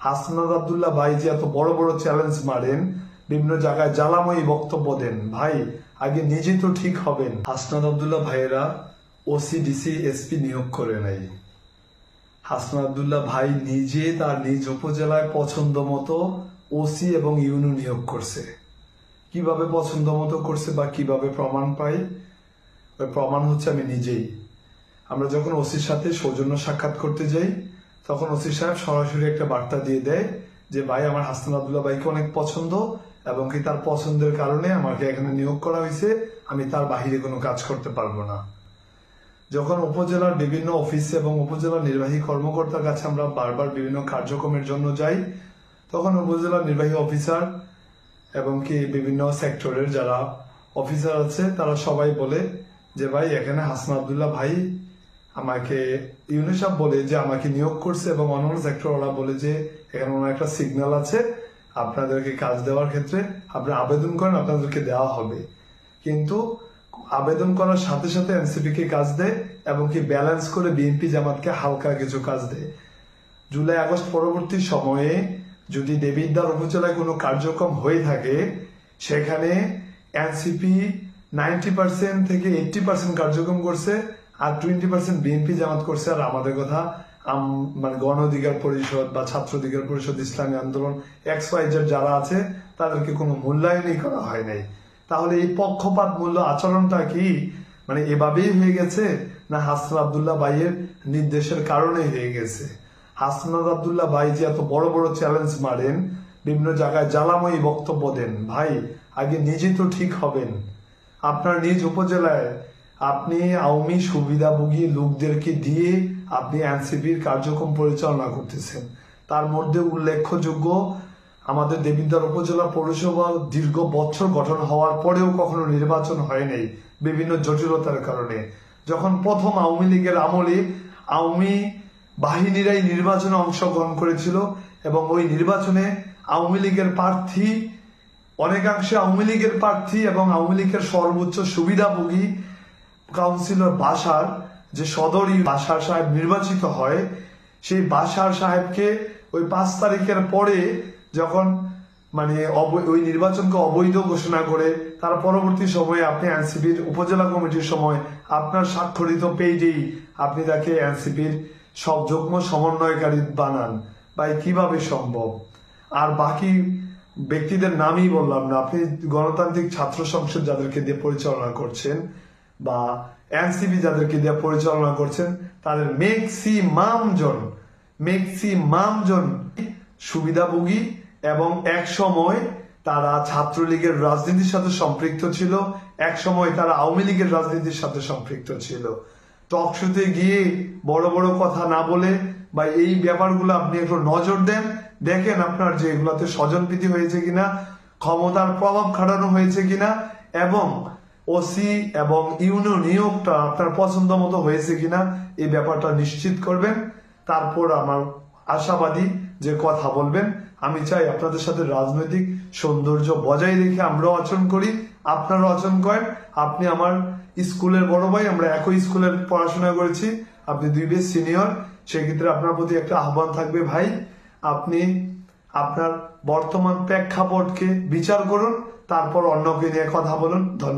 হাসনাত আব্দুল্লাহ ভাই যে এত বড় বড় চ্যালেঞ্জ মারেন, বিভিন্ন জায়গায় জ্বালাময়ী বক্তব্য দেন, ভাই আগে নিজে তো ঠিক হবেন। হাসনাত আব্দুল্লাহ ভাইয়েরা ওসি, ডিসি, এসপি নিয়োগ করে নাই। হাসনাত আব্দুল্লাহ ভাই নিজে তার নিজ উপজেলায় পছন্দ মতো ওসি এবং ইউনো নিয়োগ করছে। কিভাবে পছন্দ মতো করছে বা কিভাবে প্রমাণ পাই, ওই প্রমাণ হচ্ছে আমি নিজেই। আমরা যখন ওসির সাথে সৌজন্য সাক্ষাৎ করতে যাই, তখন ওসি সাহেব সরাসরি একটা বার্তা দিয়ে দেয় যে ভাই আমার হাসনাত আব্দুল্লাহ ভাইকে অনেক পছন্দ এবং কি তার পছন্দের কারণে আমাকে এখানে নিয়োগ করা হয়েছে, আমি তার বাহিরে কোনো কাজ করতে পারবো না। যখন উপজেলার বিভিন্ন অফিস এবং উপজেলা নির্বাহী কর্মকর্তার কাছে আমরা বারবার বিভিন্ন কার্যক্রমের জন্য যাই, তখন উপজেলা নির্বাহী অফিসার এবং কি বিভিন্ন সেক্টরের যারা অফিসার আছে তারা সবাই বলে যে ভাই এখানে হাসনাত আব্দুল্লাহ ভাই আমাকে, ইউনিসেফ বলে যে আমাকে নিয়োগ করছে এবং অন্যান্য সেক্টর ওরা বলে যে এখানে ওনার একটা সিগন্যাল আছে, আপনাদেরকে কাজ দেওয়ার ক্ষেত্রে আপনারা আবেদন করেন, আপনাদেরকে দেওয়া হবে। কিন্তু আবেদন করার সাথে সাথে এনসিপি কে কাজ দেয় এবং কি ব্যালেন্স করে বিএনপি জামাতকে হালকা কিছু কাজ দেয়। জুলাই আগস্ট পরবর্তী সময়ে যদি দেবিদ্বার উপজেলায় কোনো কার্যক্রম হয়ে থাকে, সেখানে এনসিপি 90% থেকে 80% কার্যক্রম করছে আর 20% বিএনপি জামাত করছে। আর আমাদের কথা মানে গণ অধিকার পরিষদ বা ছাত্র অধিকার পরিষদ, ইসলামী আন্দোলন, XYZ যারা আছে তাদেরকে কোনো মূল্যায়নই করা হয় নাই। তাহলে এই পক্ষপাত মূল্য আচরণটা কি মানে এভাবেই হয়ে গেছে, না হাসনাত আব্দুল্লাহ ভাইয়ের নির্দেশের কারণে হয়ে গেছে? হাসনাত আব্দুল্লাহ ভাই যে এত বড় বড় চ্যালেঞ্জ মারেন, বিভিন্ন জায়গায় জ্বালাময়ী বক্তব্য দেন, ভাই আগে নিজে তো ঠিক হবেন। আপনার নিজ উপজেলায় আপনি আওয়ামী সুবিধাভোগী লোকদেরকে দিয়ে আপনি এনসিপির কার্যক্রম পরিচালনা করতেছেন। তার মধ্যে উল্লেখযোগ্য আমাদের দেবিদ্বার উপজেলা পৌরসভা দীর্ঘ বছর গঠন হওয়ার পরেও কখনো নির্বাচন হয় নাই বিভিন্ন জটিলতার কারণে। যখন প্রথম আওয়ামী লীগের আমলে আওয়ামী বাহিনীরাই নির্বাচনে অংশগ্রহণ করেছিল এবং ওই নির্বাচনে আওয়ামী লীগের প্রার্থী, অনেকাংশে আওয়ামী লীগের প্রার্থী এবং আওয়ামী লীগের সর্বোচ্চ সুবিধাভোগী কাউন্সিলর বাশার, যে সদরী বাশার সাহেব নির্বাচিত হয়, সেই বাশার সাহেবকে ওই 5 তারিখের পরে যখন মানে ওই নির্বাচনকে অবৈধ ঘোষণা করে তার পরবর্তী সময়ে আপনি এনসিপির উপজেলা কমিটির সময় আপনার স্বাক্ষরিত পেজেই আপনি তাকে এনসিপির সব যুগ্ম সমন্বয়কারী বানান, ভাই কিভাবে সম্ভব? আর বাকি ব্যক্তিদের নামই বললাম না, আপনি গণতান্ত্রিক ছাত্র সংসদ যাদেরকে দিয়ে পরিচালনা করছেন বা এনসিপি যাদেরকে দিয়ে পরিচালনা করছেন, তাদের ম্যাক্সিমাম জন সুবিধাভোগী এবং এক সময় তারা ছাত্রলীগের রাজনীতির সাথে সম্পৃক্ত ছিল, এক সময় তারা আওয়ামী লীগের রাজনীতির সাথে সম্পৃক্ত ছিল। টকশোতে গিয়ে বড় বড় কথা না বলে বা এই ব্যাপারগুলো আপনি একটু নজর দেন, দেখেন আপনার যে এগুলাতে স্বজনপ্রীতি হয়েছে কিনা, ক্ষমতার প্রভাব খাটানো হয়েছে কিনা এবং ওসি এবং ইউনো নিয়োগটা আপনার পছন্দ মতো হয়েছে কিনা, এই ব্যাপারটা নিশ্চিত করবেন। তারপর আমার আশাবাদী যে কথা বলবেন। আমি চাই আপনাদের সাথে রাজনৈতিক সৌন্দর্য বজায় রেখে আমরাও আচরণ করি, আপনারাও আচরণ করেন। আপনি আমার স্কুলের বড় ভাই, আমরা একই স্কুলের পড়াশোনা করেছি, আপনি 2 বেশ সিনিয়র, সেক্ষেত্রে আপনার প্রতি একটা আহ্বান থাকবে, ভাই আপনি আপনার বর্তমান প্রেক্ষাপটকে বিচার করুন, তারপর অন্যকে নিয়ে কথা বলুন। ধন্যবাদ।